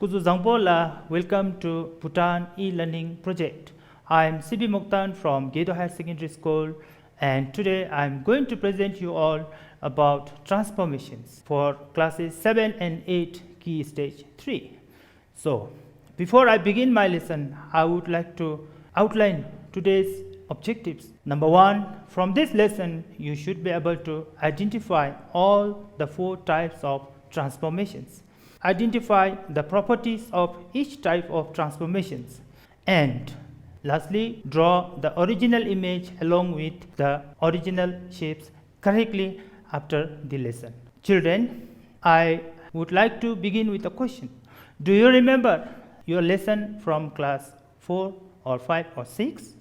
Kuzu Zangpola, welcome to Bhutan e-learning project. I am CB Moktan from Gedo Higher Secondary School, and today I am going to present you all about transformations for classes 7 and 8 key stage 3. So, before I begin my lesson, I would like to outline today's objectives. Number 1, from this lesson you should be able to identify all the 4 types of transformations. Identify the properties of each type of transformations, and lastly, draw the original image along with the original shapes correctly after the lesson. Children, I would like to begin with a question. Do you remember your lesson from class 4 or 5 or 6?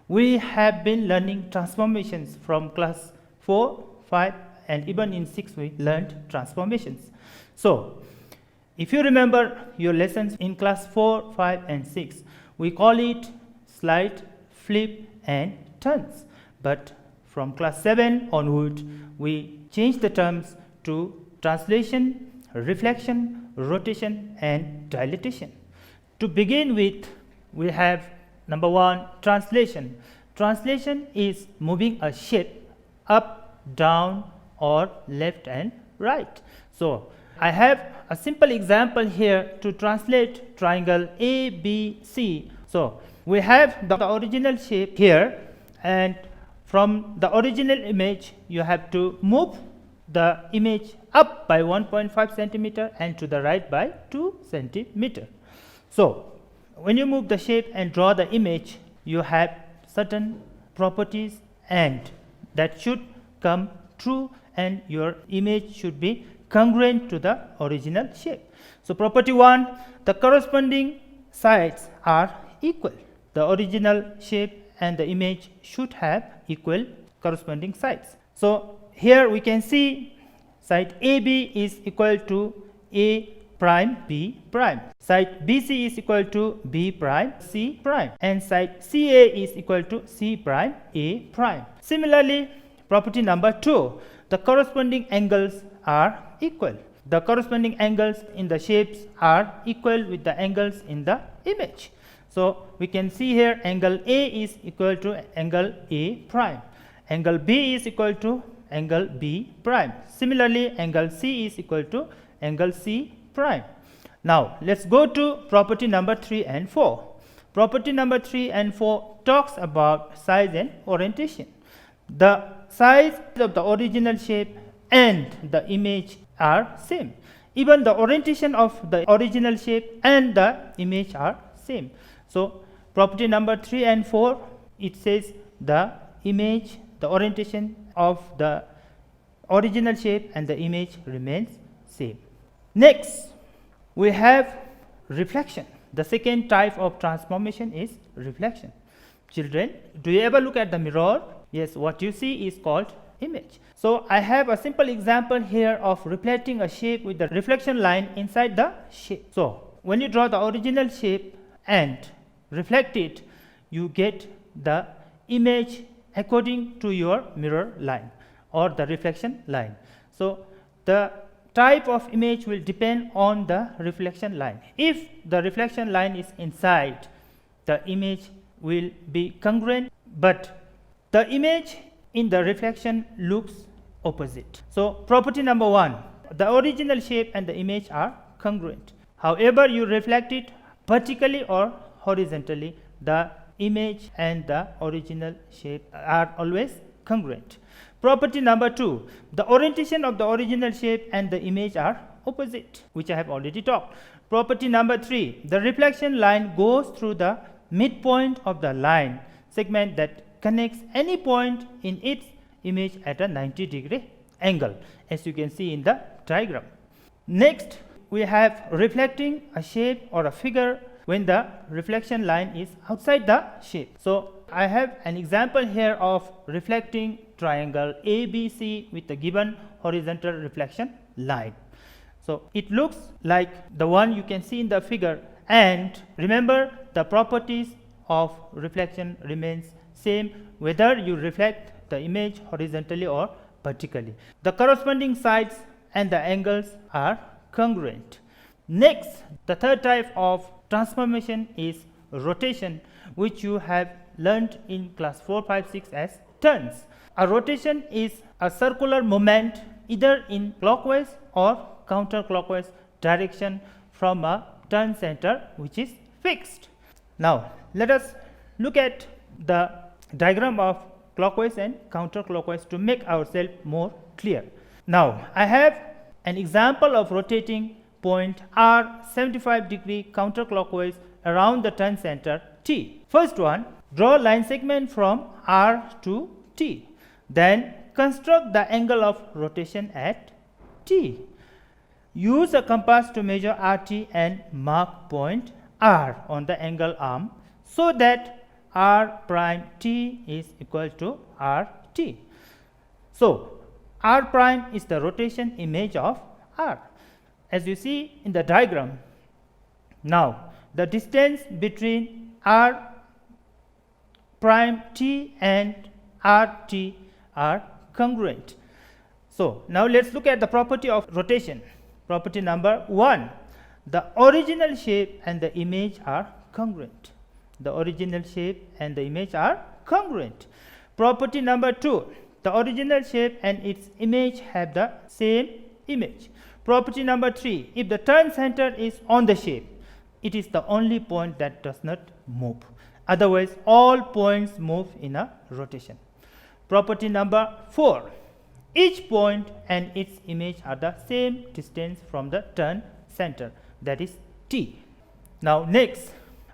We have been learning transformations from class 4, 5 and even in 6 we learned transformations. So, if you remember your lessons in class 4, 5 and 6, we call it slide, flip and turns. But from class 7 onward, we change the terms to translation, reflection, rotation and dilatation. To begin with, we have number 1, translation. Translation is moving a shape up, down or left and right. So, I have a simple example here to translate triangle ABC. So, we have the original shape here, and from the original image you have to move the image up by 1.5 centimeter and to the right by 2 centimeter. So, when you move the shape and draw the image, you have certain properties and that should come true, and your image should be congruent to the original shape. So, property 1, the corresponding sides are equal. The original shape and the image should have equal corresponding sides. So, here we can see side AB is equal to A prime B prime, side BC is equal to B prime C prime, and side CA is equal to C prime A prime. Similarly, property number 2, the corresponding angles are equal. The corresponding angles in the shapes are equal with the angles in the image. So, we can see here angle A is equal to angle A prime, angle B is equal to angle B prime. Similarly, angle C is equal to angle C prime. Now, let us go to property number 3 and 4. Property number 3 and 4 talks about size and orientation. The size of the original shape and the image are same. Even the orientation of the original shape and the image are same. So, property number 3 and 4, it says the image, the orientation of the original shape and the image remains same. Next, we have reflection. The second type of transformation is reflection. Children, do you ever look at the mirror? Yes, what you see is called image. So, I have a simple example here of reflecting a shape with the reflection line inside the shape. So, when you draw the original shape and reflect it, you get the image according to your mirror line or the reflection line. So, the type of image will depend on the reflection line. If the reflection line is inside, the image will be congruent, but the image in the reflection looks opposite. So, property number 1, the original shape and the image are congruent. However, you reflect it vertically or horizontally, the image and the original shape are always congruent. Property number 2, the orientation of the original shape and the image are opposite, which I have already talked. Property number 3, the reflection line goes through the midpoint of the line segment that connects any point in its image at a 90-degree angle, as you can see in the diagram. Next, we have reflecting a shape or a figure when the reflection line is outside the shape. So, I have an example here of reflecting triangle ABC with the given horizontal reflection line. So, it looks like the one you can see in the figure, and remember the properties of reflection remains same whether you reflect the image horizontally or vertically. The corresponding sides and the angles are congruent. Next, the third type of transformation is rotation, which you have learned in class 4, 5, 6 as turns. A rotation is a circular movement either in clockwise or counterclockwise direction from a turn center which is fixed. Now, let us look at the diagram of clockwise and counterclockwise to make ourselves more clear. Now, I have an example of rotating point r 75 degree counterclockwise around the turn center T. First one, draw line segment from R to T. Then construct the angle of rotation at T. Use a compass to measure RT and mark point R on the angle arm so that R prime T is equal to RT. So, R prime is the rotation image of R, as you see in the diagram. Now, the distance between R prime T and RT are congruent. So, now let us look at the property of rotation. Property number 1, the original shape and the image are congruent. The original shape and the image are congruent. Property number 2, the original shape and its image have the same image. Property number 3, if the turn center is on the shape, it is the only point that does not move. Otherwise, all points move in a rotation. Property number 4, each point and its image are the same distance from the turn center, that is T. Now, next,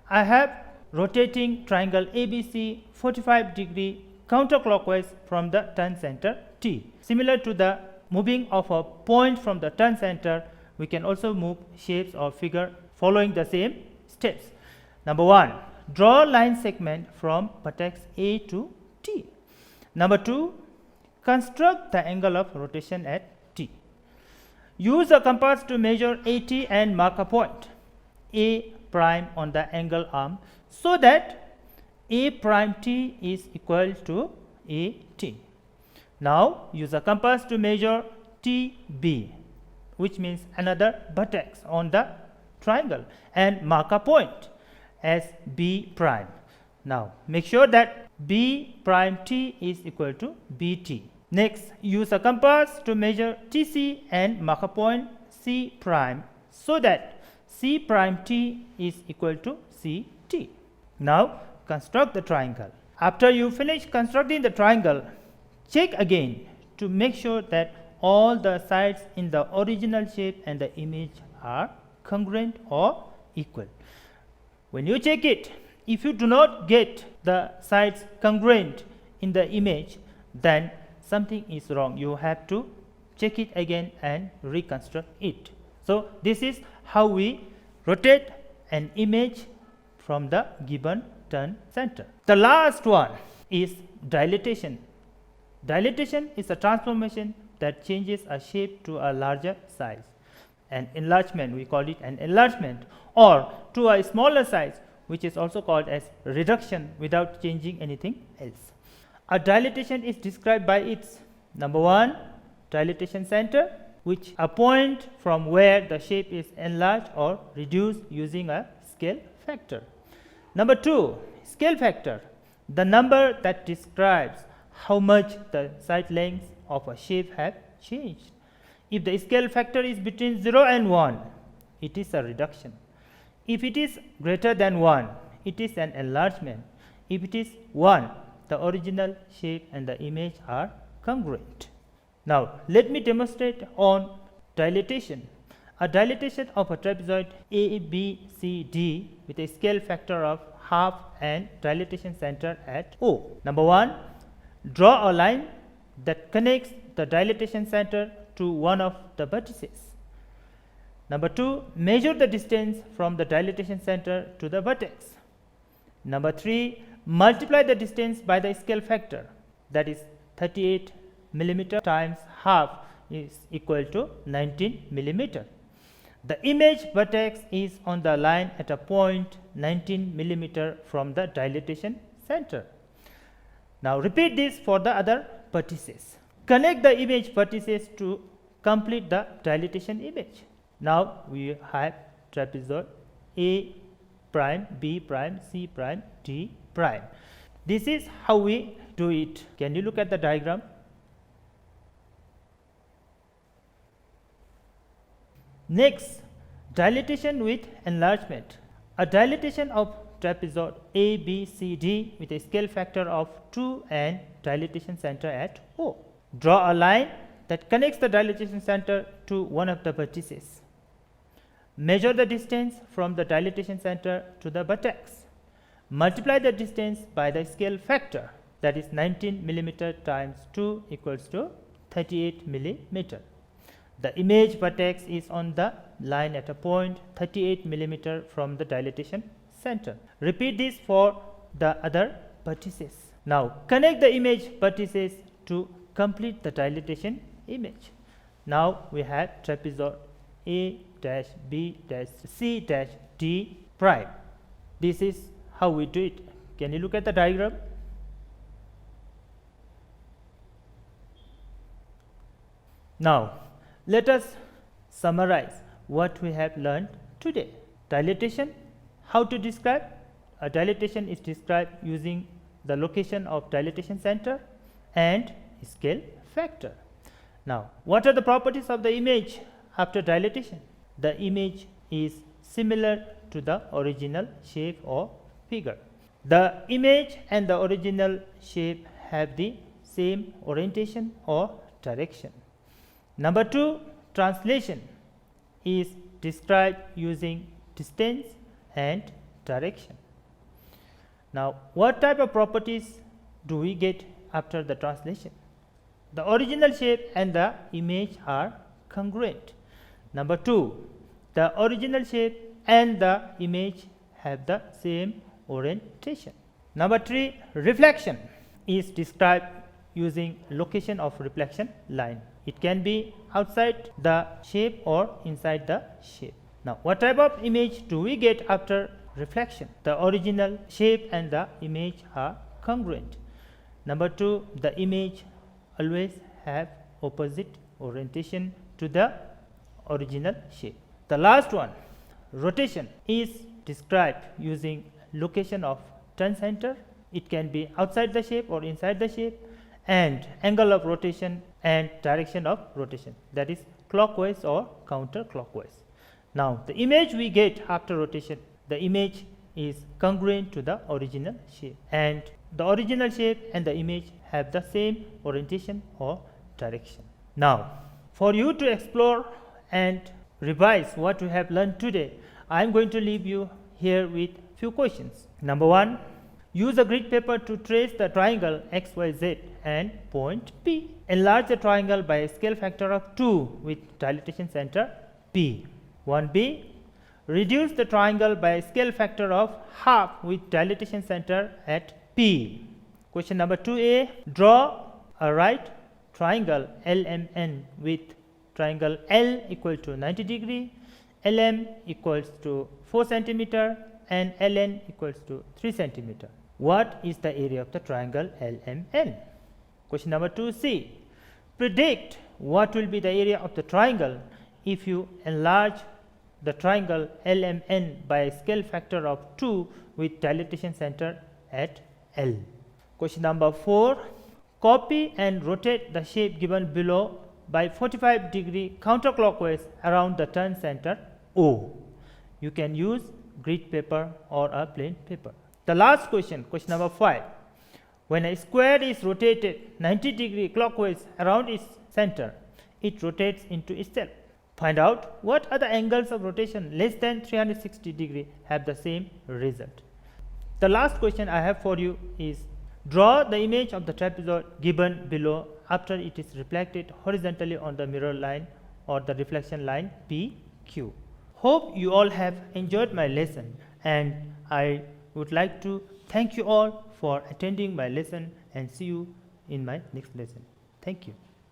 I have rotating triangle ABC 45 degree counterclockwise from the turn center T. Similar to the moving of a point from the turn center, we can also move shapes or figure following the same steps. Number 1, draw line segment from vertex A to T. Number 2, construct the angle of rotation at T. Use a compass to measure AT and mark a point A prime on the angle arm so that A prime T is equal to AT. Now, use a compass to measure TB, which means another vertex on the triangle, and mark a point as B prime. Now, make sure that B prime T is equal to BT. Next, use a compass to measure TC and mark a point C prime so that C prime T is equal to CT. Now, construct the triangle. After you finish constructing the triangle, check again to make sure that all the sides in the original shape and the image are congruent or equal. When you check it, if you do not get the sides congruent in the image, then something is wrong. You have to check it again and reconstruct it. So, this is how we rotate an image from the given turn center. The last one is dilatation. Dilatation is a transformation that changes a shape to a larger size. An enlargement, we call it an enlargement, or to a smaller size, which is also called as reduction without changing anything else. A dilatation is described by its number 1, dilatation center, which a point from where the shape is enlarged or reduced using a scale factor. Number 2, scale factor, the number that describes how much the side lengths of a shape have changed. If the scale factor is between 0 and 1, it is a reduction. If it is greater than 1, it is an enlargement. If it is 1, the original shape and the image are congruent. Now, let me demonstrate on dilatation. A dilatation of a trapezoid ABCD with a scale factor of half and dilatation center at O. Number 1, draw a line that connects the dilatation center to one of the vertices. Number 2, measure the distance from the dilatation center to the vertex. Number 3, multiply the distance by the scale factor, that is 38 millimeter times half is equal to 19 millimeter. The image vertex is on the line at a point 19 millimeter from the dilatation center. Now, repeat this for the other vertices. Connect the image vertices to complete the dilatation image. Now, we have trapezoid A prime, B prime, C prime, D prime. This is how we do it. Can you look at the diagram? Next, dilatation with enlargement. A dilatation of trapezoid A, B, C, D with a scale factor of 2 and dilatation center at O. Draw a line that connects the dilatation center to one of the vertices. Measure the distance from the dilatation center to the vertex. Multiply the distance by the scale factor, that is 19 millimeter times 2 equals to 38 millimeter. The image vertex is on the line at a point 38 millimeter from the dilatation center. Repeat this for the other vertices. Now connect the image vertices to complete the dilatation image. Now we have trapezoid A dash B dash C dash D prime. This is how we do it. Can you look at the diagram? Now let us summarize what we have learned today. Dilatation, how to describe? A dilatation is described using the location of dilatation center and scale factor. Now what are the properties of the image after dilatation? The image is similar to the original shape or figure. The image and the original shape have the same orientation or direction. Number 2, translation is described using distance and direction. Now what type of properties do we get after the translation? The original shape and the image are congruent. Number 2, the original shape and the image have the same orientation. Number 3, reflection is described using location of reflection line. It can be outside the shape or inside the shape. Now what type of image do we get after reflection? The original shape and the image are congruent. Number 2, the image always have opposite orientation to the original shape. The last one, rotation, is described using location of turn center. It can be outside the shape or inside the shape, and angle of rotation and direction of rotation, that is clockwise or counterclockwise. Now the image we get after rotation, the image is congruent to the original shape, and the original shape and the image have the same orientation or direction. Now for you to explore and revise what we have learned today, I am going to leave you here with few questions. Number 1, use a grid paper to trace the triangle XYZ and point P. Enlarge the triangle by a scale factor of 2 with dilatation center P. 1B, reduce the triangle by a scale factor of half with dilatation center at P. Question number 2A, draw a right triangle LMN with triangle L equal to 90 degree, LM equals to 4 centimeter and LN equals to 3 centimeter. What is the area of the triangle LMN? Question number 2C, predict what will be the area of the triangle if you enlarge the triangle LMN by a scale factor of 2 with dilatation center at L. Question number 4, copy and rotate the shape given below by 45 degree counterclockwise around the turn center O. You can use grid paper or a plain paper. The last question, question number 5, when a square is rotated 90 degree clockwise around its center, it rotates into itself. Find out what other angles of rotation less than 360 degree have the same result. The last question I have for you is, draw the image of the trapezoid given below after it is reflected horizontally on the mirror line or the reflection line PQ. Hope you all have enjoyed my lesson, and I would like to thank you all for attending my lesson, and see you in my next lesson. Thank you.